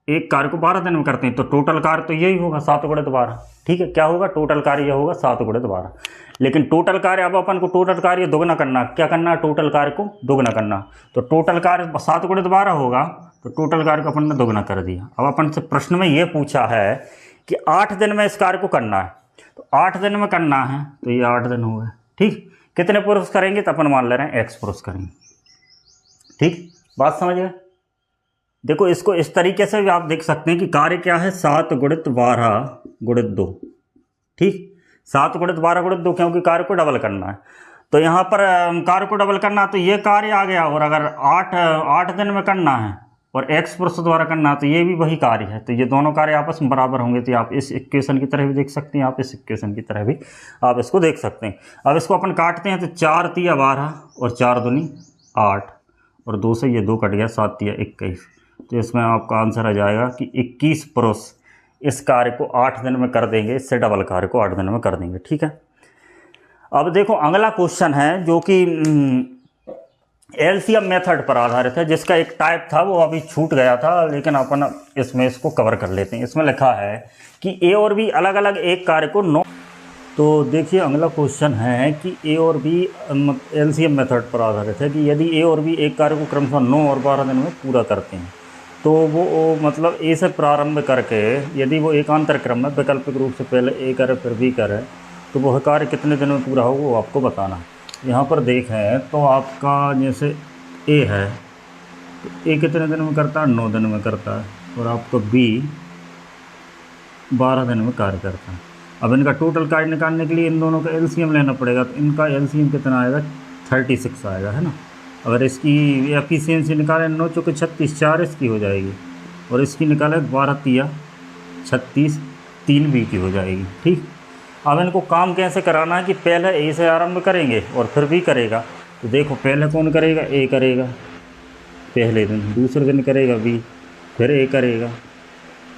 एक कार्य को 12 दिन में करते हैं, तो टोटल कार्य तो यही होगा 7 गुणित 12। ठीक है, क्या होगा? टोटल कार्य यह होगा 7 गुणित 12। लेकिन टोटल कार्य, अब अपन को टोटल कार्य दोगुना करना, क्या करना? टोटल कार्य को दोगुना करना। तो टोटल कार्य 7 गुणित 12 होगा, तो टोटल कार्य को अपन ने दोगुना कर दिया। अब अपन से प्रश्न में ये पूछा है कि 8 दिन में इस कार्य को करना है, तो 8 दिन में करना है तो ये 8 दिन हो गए। ठीक, कितने पुरुष करेंगे तो अपन मान ले रहे हैं x पुरुष करेंगे। ठीक, बात समझ गए। देखो इसको इस तरीके से भी आप देख सकते हैं कि कार्य क्या है, 7 गुणित 12 गुणित 2। ठीक, 7 गुणित 12 गुणित 2, क्योंकि कार्य को डबल करना है। तो यहाँ पर कार्य को डबल करना तो ये कार्य आ गया, और अगर 8 दिन में करना है और x पुरुष द्वारा करना है तो ये भी वही कार्य है। तो ये दोनों कार्य आपस में बराबर होंगे। तो आप इस इक्वेशन की तरह भी देख सकते हैं, आप इस इक्वेशन की तरह भी आप इसको देख सकते हैं। अब इसको अपन काटते हैं तो 4 तिया 12 और 4 दूनी 8 और 2 से ये 2 कट गया, 7 तिया 21। तो इसमें आपका आंसर आ जाएगा कि 21 पुरुष इस कार्य को 8 दिन में कर देंगे, इससे डबल कार्य को 8 दिन में कर देंगे। ठीक है, अब देखो अगला क्वेश्चन है जो कि एलसीएम मेथड पर आधारित है, जिसका एक टाइप था वो अभी छूट गया था, लेकिन अपन इसमें इसको कवर कर लेते हैं। इसमें लिखा है कि ए और बी अलग अलग एक कार्य को 9। तो देखिए अगला क्वेश्चन है कि ए और बी एलसीएम मेथड पर आधारित है कि यदि ए और बी एक कार्य को क्रमशः 9 और 12 दिन में पूरा करते हैं तो वो मतलब ए से प्रारंभ करके यदि वो एकांतर क्रम में वैकल्पिक रूप से पहले ए करे फिर बी करे तो वह कार्य कितने दिन में पूरा हो वो आपको बताना है। यहाँ पर देखें तो आपका जैसे ए है तो ए कितने दिन में करता है, 9 दिन में करता है, और आपका बी 12 दिन में कार्य करता है। अब इनका टोटल कार्य निकालने के लिए इन दोनों का एलसीएम लेना पड़ेगा। तो इनका एलसीएम कितना आएगा, 36 आएगा, है ना। अगर इसकी एफिशिएंसी निकालें 9 चौके 36, 4 इसकी हो जाएगी, और इसकी निकालें 12 तिया 36, 3 बी की हो जाएगी। ठीक, अब इनको काम कैसे कराना है कि पहले ए से आरंभ करेंगे और फिर बी करेगा। तो देखो पहले कौन करेगा, ए करेगा पहले दिन, दूसरे दिन करेगा बी, फिर ए करेगा,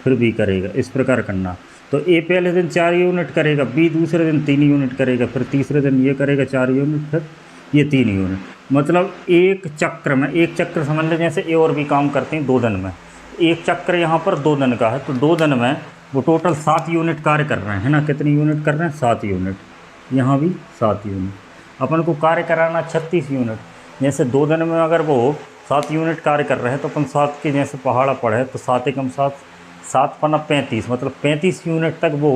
फिर बी करेगा, इस प्रकार करना। तो ए पहले दिन 4 यूनिट करेगा, बी दूसरे दिन 3 यूनिट करेगा, फिर तीसरे दिन ये करेगा 4 यूनिट, फिर ये 3 यूनिट। मतलब एक चक्र में, एक चक्र समझ लें जैसे ए और बी काम करते हैं 2 दिन में, एक चक्र यहाँ पर 2 दिन का है, तो 2 दिन में वो टोटल 7 यूनिट कार्य कर रहे हैं, है ना। कितनी यूनिट कर रहे हैं, 7 यूनिट, यहाँ भी 7 यूनिट। अपन को कार्य कराना 36 यूनिट। जैसे 2 दिन में अगर वो 7 यूनिट कार्य कर रहे हैं तो अपन 7 के जैसे पहाड़ा पढ़े तो 7 एकम 7, 7 पन्ना 35, मतलब 35 यूनिट तक वो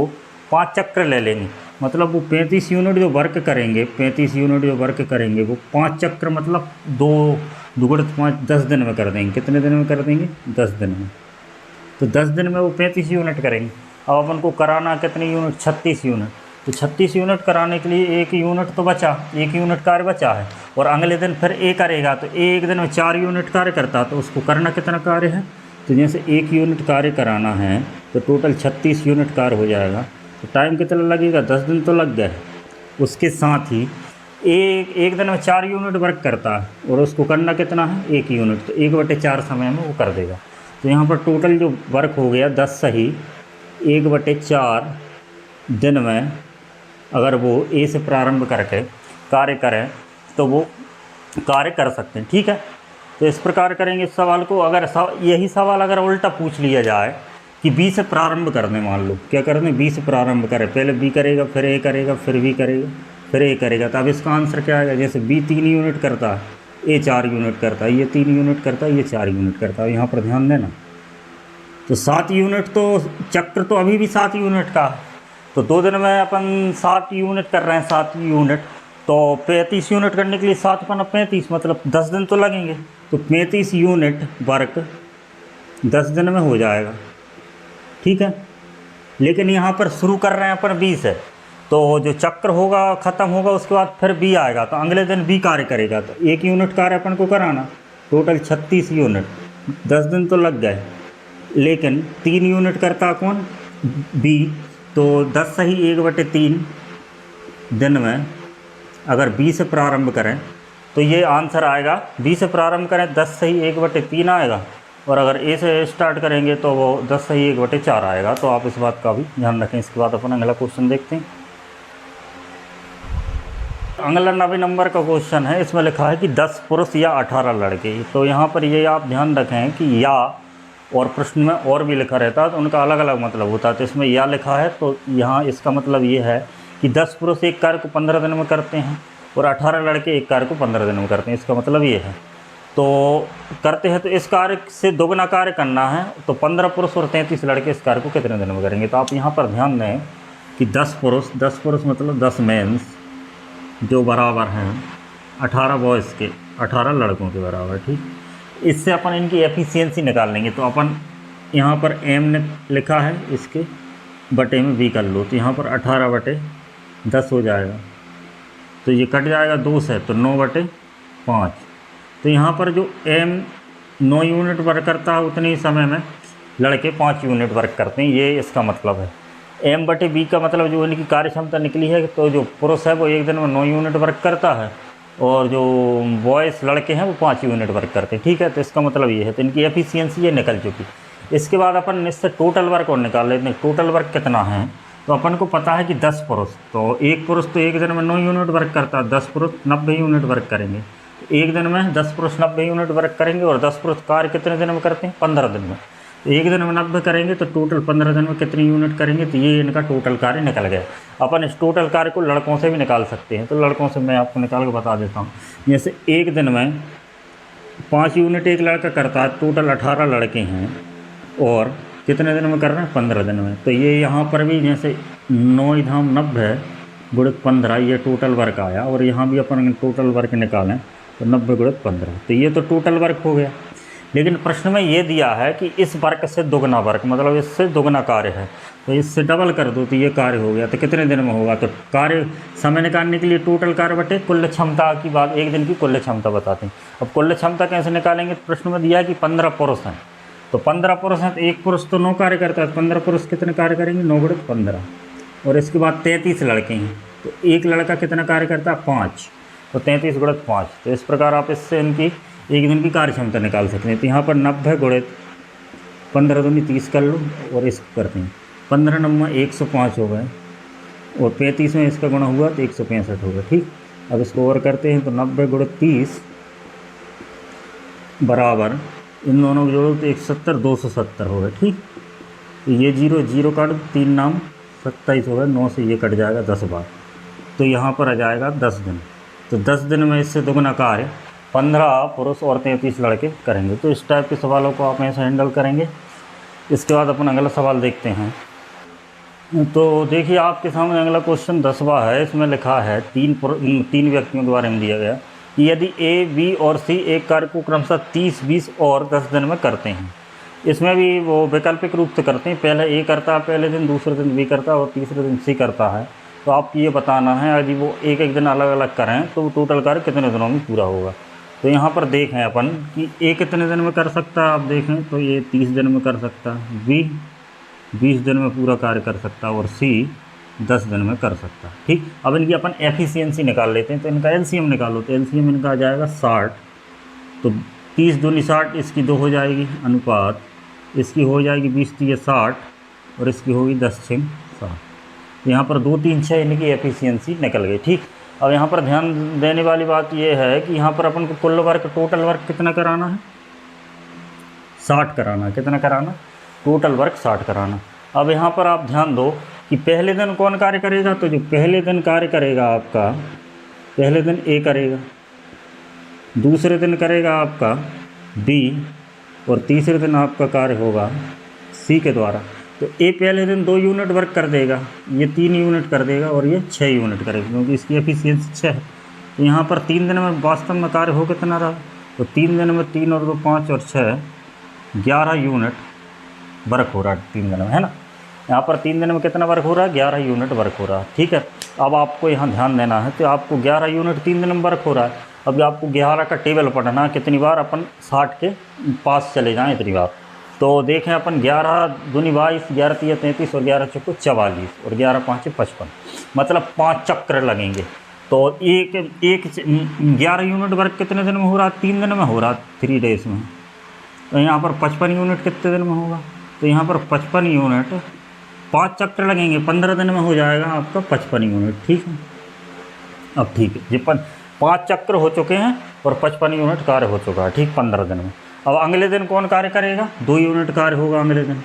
5 चक्र ले लेंगे। मतलब वो 35 यूनिट जो वर्क करेंगे, 35 यूनिट जो वर्क करेंगे वो 5 चक्र मतलब 2 गुणित 5 10 दिन में कर देंगे। कितने दिन में कर देंगे, 10 दिन में। तो 10 दिन में वो 35 यूनिट करेंगे। अब अपन को कराना कितनी यूनिट, 36 यूनिट। तो 36 यूनिट कराने के लिए 1 यूनिट तो बचा, 1 यूनिट कार्य बचा है, और अगले दिन फिर ए करेगा। तो एक दिन में 4 यूनिट कार्य करता, तो उसको करना कितना कार्य है, तो जैसे 1 यूनिट कार्य कराना है तो टोटल 36 यूनिट कार्य हो जाएगा। तो टाइम कितना लगेगा, 10 दिन तो लग गए। उसके साथ ही एक दिन में 4 यूनिट वर्क करता है, और उसको करना कितना है, 1 यूनिट। तो 1/4 समय में वो कर देगा। तो यहाँ पर टोटल जो वर्क हो गया 10 सही 1/4 दिन में अगर वो ए से प्रारंभ करके कार्य करें तो वो कार्य कर सकते हैं। ठीक है, तो इस प्रकार करेंगे इस सवाल को। अगर यही सवाल अगर उल्टा पूछ लिया जाए कि बी से प्रारंभ कर दें, मान लो क्या कर दें, बी से प्रारंभ करें, पहले बी करेगा, फिर ए करेगा, फिर बी करेगा, फिर ए करेगा, तो अब इसका आंसर क्या आएगा। जैसे बी 3 यूनिट करता है, ए 4 यूनिट करता है, ये 3 यूनिट करता है, ये 4 यूनिट करता है। यहाँ पर ध्यान देना। तो 7 यूनिट तो चक्र तो अभी भी 7 यूनिट का है। तो 2 दिन में अपन 7 यूनिट कर रहे हैं, 7 यूनिट, तो 35 यूनिट करने के लिए 7 पन्ना 35, मतलब 10 दिन तो लगेंगे। तो 35 यूनिट वर्क 10 दिन में हो जाएगा। ठीक है, लेकिन यहाँ पर शुरू कर रहे हैं अपन बी से, तो जो चक्र होगा ख़त्म होगा उसके बाद फिर बी आएगा, तो अगले दिन बी कार्य करेगा। तो 1 यूनिट कार्य अपन को कराना, टोटल 36 यूनिट, 10 दिन तो लग गए। लेकिन 3 यूनिट करता कौन, बी। तो 10 सही 1/3 दिन में अगर बी से प्रारंभ करें तो ये आंसर आएगा। बी से प्रारंभ करें 10 सही 1/3 आएगा, और अगर ए से स्टार्ट करेंगे तो वो 10 सही 1/4 आएगा। तो आप इस बात का भी ध्यान रखें। इसके बाद अपन अगला क्वेश्चन देखते हैं। अगला 9वें नंबर का क्वेश्चन है। इसमें लिखा है कि 10 पुरुष या 18 लड़के। तो यहाँ पर ये आप ध्यान रखें कि या और प्रश्न में और भी लिखा रहता है तो उनका अलग अलग मतलब होता है। तो इसमें या लिखा है तो यहाँ इसका मतलब ये है कि 10 पुरुष एक कार्य को 15 दिन में करते हैं और 18 लड़के एक कार्य को 15 दिन में करते हैं। इसका मतलब ये है। तो करते हैं तो इस कार्य से दोगुना कार्य करना है, तो 15 पुरुष और 33 लड़के इस कार्य को कितने दिन में करेंगे। तो आप यहाँ पर ध्यान दें कि 10 पुरुष मतलब 10 मेंस जो बराबर हैं 18 बॉयज़ के, 18 लड़कों के बराबर, ठीक। इससे अपन इनकी एफिशिएंसी निकाल लेंगे। तो अपन यहाँ पर एम ने लिखा है, इसके बटे में बी कर लो, तो यहाँ पर 18/10 हो जाएगा। तो ये कट जाएगा 2 से, तो 9/5। तो यहाँ पर जो एम 9 यूनिट वर्क करता है उतने ही समय में लड़के 5 यूनिट वर्क करते हैं, ये इसका मतलब है। एम बटे बी का मतलब जो इनकी कार्य क्षमता निकली है, तो जो पुरुष है वो एक दिन में 9 यूनिट वर्क करता है और जो बॉयज़ लड़के हैं वो 5 यूनिट वर्क करते हैं, ठीक है। तो इसका मतलब ये है, तो इनकी एफिशिएंसी ये निकल चुकी। इसके बाद अपन इससे टोटल वर्क और निकाल लेते हैं। टोटल वर्क कितना है, तो अपन को पता है कि 10 पुरुष, तो एक पुरुष तो एक दिन में 9 यूनिट वर्क करता है, 10 पुरुष 90 यूनिट वर्क करेंगे। एक दिन में 10 पुरुष 90 यूनिट वर्क करेंगे और 10 पुरुष कार्य कितने दिन में करते हैं, 15 दिन में। तो एक दिन में 90 करेंगे तो टोटल 15 दिन में कितनी यूनिट करेंगे, तो ये इनका टोटल कार्य निकल गया। अपन इस टोटल कार्य को लड़कों से भी निकाल सकते हैं, तो लड़कों से मैं आपको निकाल के बता देता हूँ। जैसे एक दिन में 5 यूनिट एक लड़का करता है, टोटल 18 लड़के हैं और कितने दिन में कर रहे हैं, 15 दिन में। तो ये यहाँ पर भी जैसे 9 धाम 90 गुणित 15 ये टोटल वर्क आया, और यहाँ भी अपन टोटल वर्क निकालें तो 90 गुणित 15, तो ये तो टोटल वर्क हो गया। लेकिन प्रश्न में ये दिया है कि इस वर्क से दुगना वर्क, मतलब इससे दुगना कार्य है, तो इससे डबल कर दो तो ये कार्य हो गया। तो कितने दिन में होगा, तो कार्य समय निकालने के लिए टोटल कार्य बटे कुल क्षमता की बात, एक दिन की कुल क्षमता बताते हैं। अब कुल क्षमता कैसे निकालेंगे, तो प्रश्न में दिया है कि 15 पुरुष हैं, तो 15 पुरुष हैं, तो एक पुरुष तो 9 कार्य करता है, 15 पुरुष कितने कार्य करेंगे, 9 गुणित 15। और इसके बाद 33 लड़के हैं, तो एक लड़का कितना कार्य करता है, 5, तो 33 गुणित 5। तो इस प्रकार आप इससे इनकी एक दिन की कार्य क्षमता निकाल सकते हैं। तो यहाँ पर 90 गुणित 15 दूनी 30 कर लो और इसको करते हैं, 15 नंबर 105 हो गए, और 35 में इसका गुणा हुआ तो 165 हो गया, ठीक। अब इसको और करते हैं, तो 90 गुणित 30 बराबर, इन दोनों को जोड़ो तो 170, 270 हो गए, ठीक। तो ये 0 0 काट, 3 नाम 27 हो गए, 9 से ये कट जाएगा 10 बार, तो यहाँ पर आ जाएगा 10 दिन। तो 10 दिन में इससे दुगना कार्य 15 पुरुष और 33 लड़के करेंगे। तो इस टाइप के सवालों को आप ऐसे हैंडल करेंगे। इसके बाद अपन अगला सवाल देखते हैं। तो देखिए आपके सामने अगला क्वेश्चन 10वां है। इसमें लिखा है 3 व्यक्तियों के बारे में दिया गया कि यदि ए, बी और सी एक कार्य को क्रमशः 30, 20 और 10 दिन में करते हैं। इसमें भी वो वैकल्पिक रूप से करते हैं, पहले ए करता है पहले दिन, दूसरे दिन बी करता है और तीसरे दिन सी करता है। तो आपको ये बताना है यदि वो एक एक दिन अलग अलग करें तो टोटल कार्य कितने दिनों में पूरा होगा। तो यहाँ पर देखें अपन कि ए कितने दिन में कर सकता है, आप देखें तो ये 30 दिन में कर सकता है, बी 20 दिन में पूरा कार्य कर सकता है और सी 10 दिन में कर सकता है, ठीक। अब इनकी अपन एफिशिएंसी निकाल लेते हैं। तो इनका एलसीएम निकालो, तो एलसीएम इनका आ जाएगा 60। तो 30 दूनी 60, इसकी 2 हो जाएगी अनुपात, इसकी हो जाएगी 20 तो ये 60 और इसकी होगी 10 6 60। यहाँ पर 2 3 6 इनकी एफिशिएंसी निकल गई, ठीक। अब यहाँ पर ध्यान देने वाली बात यह है कि यहाँ पर अपन को कुल वर्क टोटल वर्क कितना कराना है, 60 कराना। कितना कराना, टोटल वर्क 60 कराना। अब यहाँ पर आप ध्यान दो कि पहले दिन कौन कार्य करेगा, तो जो पहले दिन कार्य करेगा आपका, पहले दिन ए करेगा, दूसरे दिन करेगा आपका बी और तीसरे दिन आपका कार्य होगा सी के द्वारा। तो ए पहले दिन 2 यूनिट वर्क कर देगा, ये 3 यूनिट कर देगा और ये 6 यूनिट करेगा, क्योंकि इसकी एफिशिएंसी 6 है। तो यहाँ पर 3 दिन में वास्तव में कार्य हो कितना रहा, तो 3 दिन में 3 और 2 5 और 6 11 यूनिट वर्क हो रहा है 3 दिन में, है ना। यहाँ पर 3 दिन में कितना वर्क हो रहा है, 11 यूनिट वर्क हो रहा है, ठीक है। अब आपको यहाँ ध्यान देना है, तो आपको 11 यूनिट 3 दिन में वर्क हो रहा है। अब आपको 11 का टेबल पढ़ना, कितनी बार अपन 60 के पास चले जाएँ इतनी बार। तो देखें अपन 11 दूनी 22, 11 3 33 और 11 चौको 44 और 11 5 55, मतलब 5 चक्र लगेंगे। तो एक 11 यूनिट वर्क कितने दिन में हो रहा है, 3 दिन में हो रहा है, 3 डेज में। तो यहाँ पर 55 यूनिट कितने दिन में होगा, तो यहाँ पर 55 यूनिट 5 चक्र लगेंगे, 15 दिन में हो जाएगा आपका 55 यूनिट, ठीक है। अब ठीक है, ये 5 चक्र हो चुके हैं और 55 यूनिट कार्य हो चुका है, ठीक, 15 दिन में। अब अगले दिन कौन कार्य करेगा, 2 यूनिट कार्य होगा अगले दिन,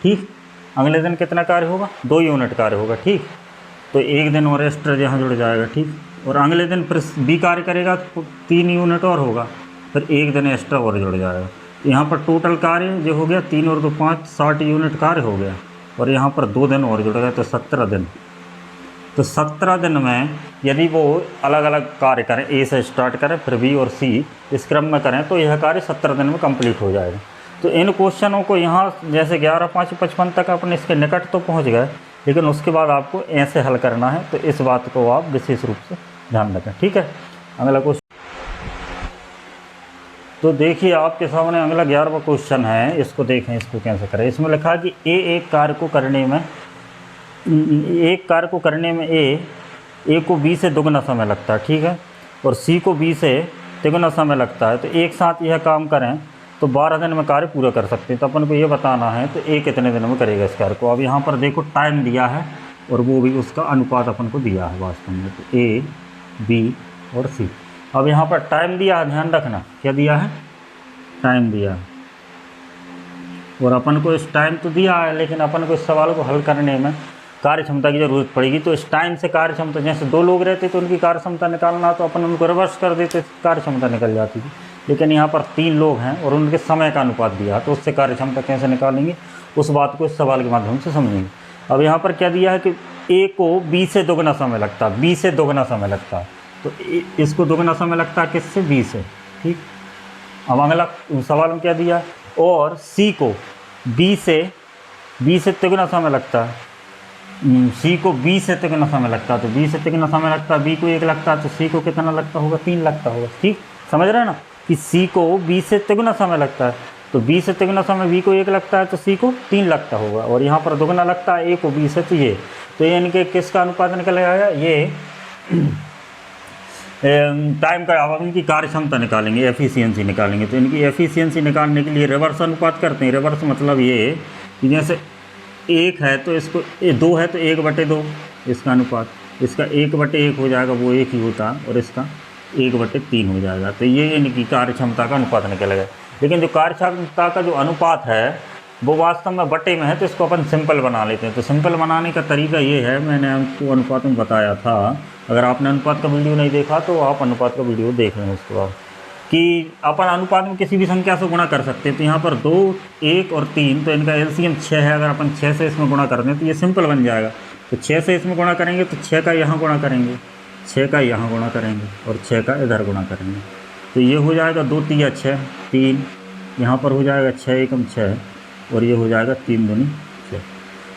ठीक। अगले दिन कितना कार्य होगा, 2 यूनिट कार्य होगा, ठीक। तो एक दिन और एक्स्ट्रा यहाँ जुड़ जाएगा, ठीक। और अगले दिन फिर बी कार्य करेगा तो 3 यूनिट और होगा, फिर एक दिन एक्स्ट्रा और जुड़ जाएगा। तो यहाँ पर टोटल कार्य जो हो गया 3 और 2 5 60 यूनिट कार्य हो गया, और यहाँ पर 2 दिन और जुड़ गए तो 17 दिन। तो 17 दिन में यदि वो अलग अलग कार्य करें, ए से स्टार्ट करें फिर बी और सी इस क्रम में करें तो यह कार्य 17 दिन में कंप्लीट हो जाएगा। तो इन क्वेश्चनों को यहाँ जैसे 11/5/55 तक अपन इसके निकट तो पहुँच गए, लेकिन उसके बाद आपको ऐसे हल करना है। तो इस बात को आप विशेष रूप से ध्यान रखें, ठीक है। अगला क्वेश्चन तो देखिए आपके सामने अगला 11वां क्वेश्चन है, इसको देखें, इसको कैसे करें। इसमें लिखा है कि एक कार्य को करने में ए को बी से दुगना समय लगता है, ठीक है, और सी को बी से तिगुना समय लगता है। तो एक साथ यह काम करें तो 12 दिन में कार्य पूरा कर सकते हैं। तो अपन को ये बताना है तो ए कितने दिन में करेगा इस कार्य को। अब यहाँ पर देखो टाइम दिया है और वो भी उसका अनुपात अपन को दिया है वास्तव में, तो ए बी और सी। अब यहाँ पर टाइम दिया है, ध्यान रखना क्या दिया है, टाइम दिया है। और अपन को इस टाइम तो दिया है, लेकिन अपन को इस सवाल को हल करने में कार्य क्षमता की ज़रूरत पड़ेगी। तो इस टाइम से कार्य क्षमता, जैसे 2 लोग रहते तो उनकी कार्य क्षमता निकालना तो अपन उनको रिवर्स कर देते, कार्य क्षमता निकल जाती थी। लेकिन यहाँ पर 3 लोग हैं और उनके समय का अनुपात दिया, तो उससे कार्य क्षमता कैसे निकालेंगे उस बात को इस सवाल के माध्यम से समझेंगे। अब यहाँ पर क्या दिया है कि ए को बी से दुगना समय लगता है, बी से दुगना समय लगता है। तो इसको दुगना समय लगता है किससे, बी से, ठीक। अब अगला सवाल में क्या दिया, और सी को बी से तिगुना समय लगता है, सी को बी से तिगुना समय लगता है। तो बी से तिगुना समय लगता है, बी को 1 लगता है, तो सी को कितना लगता होगा, 3 लगता होगा, ठीक। समझ रहे हैं ना कि सी को बी से तिगुना समय लगता है, तो बी से तिगुना समय बी को 1 लगता है तो सी को 3 लगता होगा। और यहाँ पर दुगना लगता है ए को बी से, तो ये इनके किसका अनुपात निकल आया, ये टाइम का। अब इनकी कार्य क्षमता निकालेंगे, एफिशिएंसी निकालेंगे। तो इनकी एफिशिएंसी निकालने के लिए रिवर्स अनुपात करते हैं। रिवर्स मतलब ये कि जैसे 1 है तो इसको 2 है तो 1/2 इसका अनुपात, इसका 1/1 हो जाएगा, वो 1 ही होता है, और इसका 1/3 हो जाएगा। तो ये इनकी कार्य क्षमता का अनुपात निकलेगा। लेकिन जो कार्य क्षमता का जो अनुपात है वो वास्तव में बटे में है, तो इसको अपन सिंपल बना लेते हैं। तो सिंपल बनाने का तरीका ये है, मैंने आपको अनुपात में बताया था। अगर आपने अनुपात का वीडियो नहीं देखा तो आप अनुपात का वीडियो देख लें उसके बाद, कि अपन अनुपात में किसी भी संख्या से गुणा कर सकते हैं। तो यहाँ पर 2, 1 और 3, तो इनका एलसीएम 6 है। अगर अपन 6 से इसमें गुणा कर दें तो ये सिंपल बन जाएगा। तो 6 से इसमें गुणा करेंगे तो 6 का यहाँ गुणा करेंगे, 6 का यहाँ गुणा करेंगे और 6 का इधर गुणा करेंगे। तो ये हो जाएगा 2 3 6, 3 यहाँ पर हो जाएगा 6 एकम 6 और ये हो जाएगा 3 दूनी 6।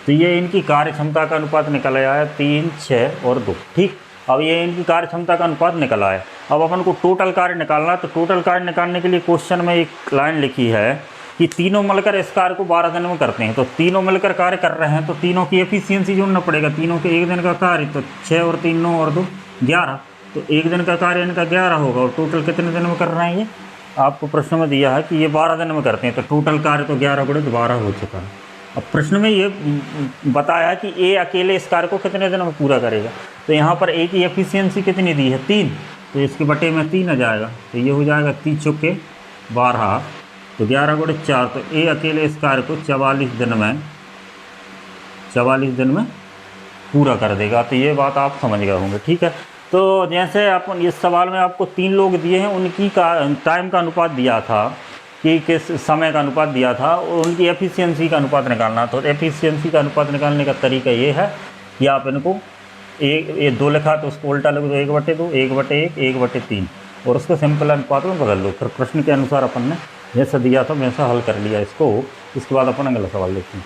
तो ये इनकी कार्य क्षमता का अनुपात निकल आया 3, 6 और 2, ठीक। अब ये इनकी कार्य क्षमता का अनुपात निकल आया। अब अपन को टोटल कार्य निकालना है। तो टोटल कार्य निकालने के लिए क्वेश्चन में एक लाइन लिखी है कि तीनों मिलकर इस कार्य को 12 दिन में करते हैं। तो तीनों मिलकर कार्य कर रहे हैं तो तीनों की एफिशिएंसी जोड़ना पड़ेगा। तीनों के 1 दिन का कार्य, तो 6 और 3 9 और 2 11, तो 1 दिन का कार्य इनका 11 होगा। और टोटल कितने दिन में कर रहे हैं, ये आपको प्रश्न में दिया है कि ये 12 दिन में करते हैं। तो टोटल कार्य तो 11 × 12 हो चुका है। अब प्रश्न में ये बताया कि ए अकेले इस कार्य को कितने दिन में पूरा करेगा। तो यहाँ पर ए की एफिशिएंसी कितनी दी है, 3, तो इसके बटे में 3 आ जाएगा। तो ये हो जाएगा 3 चौके 12, तो 11 × 4, तो ए अकेले इस कार्य को 44 दिन में पूरा कर देगा। तो ये बात आप समझ गए होंगे, ठीक है। तो जैसे अपन इस सवाल में आपको 3 लोग दिए हैं, उनकी टाइम का अनुपात दिया था कि किस समय का अनुपात दिया था, और उनकी एफिशिएंसी का अनुपात निकालना। तो एफिशिएंसी का अनुपात निकालने का तरीका ये है कि आप इनको ये 2 लिखा तो उसको उल्टा लिख दो, 1/2, 1/1, 1/3 और उसको सिंपल अनुपात में बदल दो। फिर प्रश्न के अनुसार अपन ने जैसा दिया था वैसा हल कर लिया इसको। इसके बाद अपन अगला सवाल देखते हैं।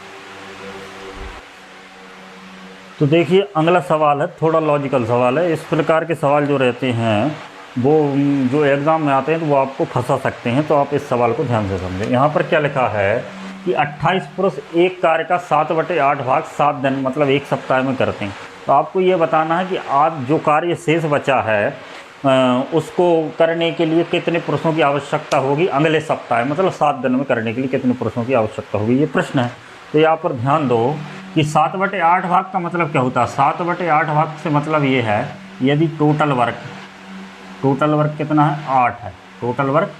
तो देखिए अगला सवाल है, थोड़ा लॉजिकल सवाल है। इस प्रकार के सवाल जो रहते हैं वो जो एग्ज़ाम में आते हैं तो वो आपको फंसा सकते हैं। तो आप इस सवाल को ध्यान से समझें। यहाँ पर क्या लिखा है कि 28 पुरुष एक कार्य का 7/8 भाग 7 दिन मतलब 1 सप्ताह में करते हैं। तो आपको ये बताना है कि आज जो कार्य शेष बचा है उसको करने के लिए कितने पुरुषों की आवश्यकता होगी अगले सप्ताह, मतलब 7 दिन में करने के लिए कितने पुरुषों की आवश्यकता होगी, ये प्रश्न है। तो यहाँ पर ध्यान दो कि 7/8 भाग का मतलब क्या होता है। 7/8 भाग से मतलब ये है यदि टोटल वर्क कितना है, 8 है। टोटल वर्क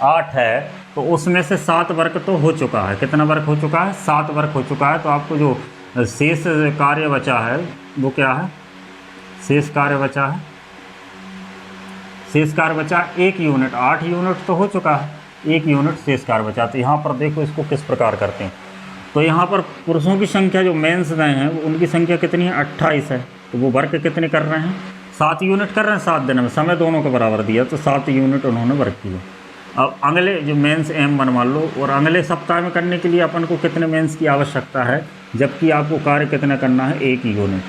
8 है तो उसमें से 7 वर्क तो हो चुका है। कितना वर्क हो चुका है, 7 वर्क हो चुका है। तो आपको जो शेष कार्य बचा है वो क्या है, शेष कार्य बचा है 1 यूनिट। 8 यूनिट तो हो चुका है, 1 यूनिट शेष कार्य बचा। तो यहाँ पर देखो इसको किस प्रकार करते हैं। तो यहाँ पर पुरुषों की संख्या जो मेंस गए हैं उनकी संख्या कितनी है, 28 है। तो वो वर्क कितने कर रहे हैं, 7 यूनिट कर रहे हैं 7 दिन में, समय दोनों को बराबर दिया तो 7 यूनिट उन्होंने वर्क किया। अब अगले जो मेंस M1 मान लो, और अगले सप्ताह में करने के लिए अपन को कितने मेंस की आवश्यकता है, जबकि आपको कार्य कितना करना है, 1 यूनिट,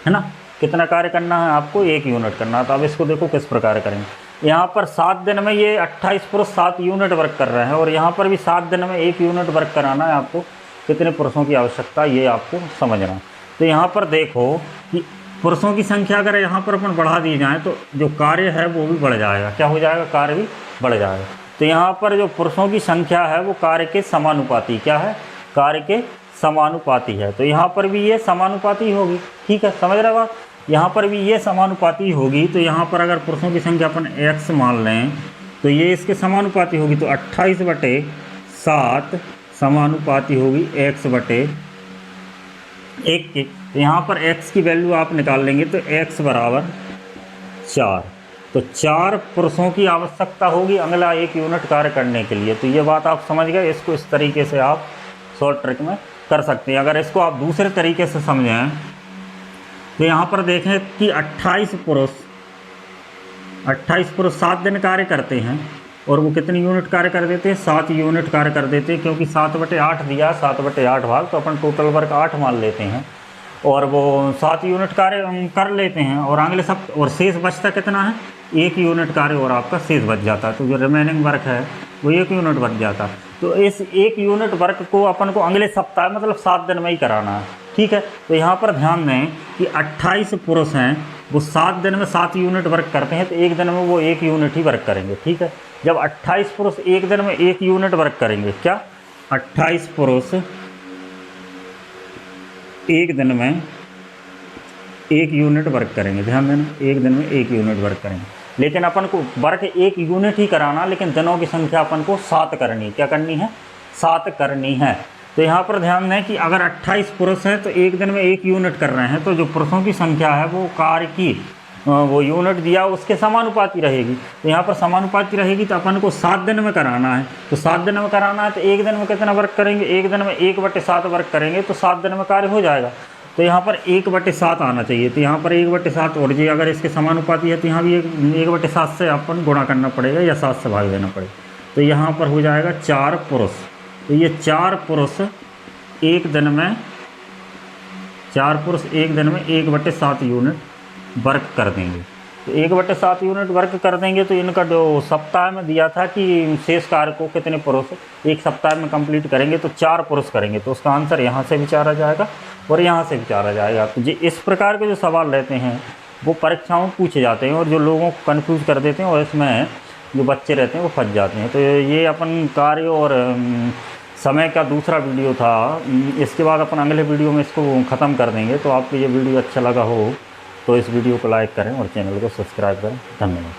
है ना। कितना कार्य करना है आपको, 1 यूनिट करना है। तो अब इसको देखो किस प्रकार करेंगे। यहाँ पर 7 दिन में ये 28 पुरुष 7 यूनिट वर्क कर रहे हैं, और यहाँ पर भी 7 दिन में 1 यूनिट वर्क कराना है आपको। कितने पुरुषों की आवश्यकता ये आपको समझना। तो यहाँ पर देखो कि पुरुषों की संख्या अगर यहाँ पर अपन बढ़ा दी जाए तो जो कार्य है वो भी बढ़ जाएगा। क्या हो जाएगा, कार्य भी बढ़ जाएगा। तो यहाँ पर जो पुरुषों की संख्या है वो कार्य के समानुपाती, क्या है, कार्य के समानुपाती है। तो यहाँ पर भी ये समानुपाती होगी, ठीक है, समझ रहे बात। यहाँ पर भी ये समानुपाती होगी। तो यहाँ पर अगर पुरुषों की संख्या अपन x मान लें तो ये इसके समानुपाती होगी। तो 28/7 समानुपाती होगी x/1 की। तो यहाँ पर x की वैल्यू आप निकाल लेंगे तो x बराबर 4। तो 4 पुरुषों की आवश्यकता होगी अगला 1 यूनिट कार्य करने के लिए। तो ये बात आप समझ गए। इसको इस तरीके से आप शॉर्ट ट्रिक में कर सकते हैं। अगर इसको आप दूसरे तरीके से समझें तो यहाँ पर देखें कि 28 पुरुष 7 दिन कार्य करते हैं, और वो कितने यूनिट कार्य कर देते हैं, 7 यूनिट कार्य कर देते हैं। क्योंकि 7/8 दिया, 7/8 भाग, तो अपन टोटल वर्क 8 मान लेते हैं, और वो 7 यूनिट कार्य कर लेते हैं। और अगले सब और शेष बचता कितना है, 1 यूनिट कार्य और आपका शेष बच जाता है। तो जो रिमेनिंग वर्क है वो 1 यूनिट बच जाता है। तो इस 1 यूनिट वर्क को अपन को अगले सप्ताह मतलब 7 दिन में ही कराना है, ठीक है। तो यहाँ पर ध्यान दें कि 28 पुरुष हैं, वो 7 दिन में 7 यूनिट वर्क करते हैं, तो 1 दिन में वो 1 यूनिट ही वर्क करेंगे, ठीक है। जब 28 पुरुष 1 दिन में 1 यूनिट वर्क करेंगे, क्या 28 पुरुष 1 दिन में 1 यूनिट वर्क करेंगे, ध्यान देना, 1 दिन में 1 यूनिट वर्क करेंगे। लेकिन अपन को वर्क 1 यूनिट ही कराना, लेकिन दिनों की संख्या अपन को 7 करनी, क्या करनी है, 7 करनी है। तो यहाँ पर ध्यान दें कि अगर 28 पुरुष हैं तो 1 दिन में 1 यूनिट कर रहे हैं, तो जो पुरुषों की संख्या है वो कार्य की वो यूनिट दिया उसके समानुपाती रहेगी। तो यहाँ पर समानुपाती रहेगी तो अपन को 7 दिन में कराना है। तो 7 दिन में कराना है तो 1 दिन में कितना वर्क करेंगे, 1 दिन में 1/7 वर्क करेंगे, तो 7 दिन में कार्य हो जाएगा। तो यहाँ पर 1/7 आना चाहिए। तो यहाँ पर 1/7 और जी अगर इसके समानुपाती है तो यहाँ भी 1/7 से अपन गुणा करना पड़ेगा या 7 से भाग देना पड़ेगा। तो यहाँ पर हो जाएगा 4 पुरुष। तो ये 4 पुरुष 1 दिन में 1/7 यूनिट वर्क कर देंगे। तो 1/7 यूनिट वर्क कर देंगे। तो इनका जो सप्ताह में दिया था कि शेष कार्य को कितने पुरुष 1 सप्ताह में कंप्लीट करेंगे, तो 4 पुरुष करेंगे। तो उसका आंसर यहाँ से विचारा जाएगा और यहाँ से विचारा जाएगा। तो जी इस प्रकार के जो सवाल रहते हैं वो परीक्षाओं में पूछे जाते हैं, और जो लोगों को कन्फ्यूज़ कर देते हैं, और इसमें जो बच्चे रहते हैं वो फंस जाते हैं। तो ये अपन कार्य और समय का दूसरा वीडियो था। इसके बाद अपन अगले वीडियो में इसको ख़त्म कर देंगे। तो आपको ये वीडियो अच्छा लगा हो तो इस वीडियो को लाइक करें और चैनल को सब्सक्राइब करें। धन्यवाद।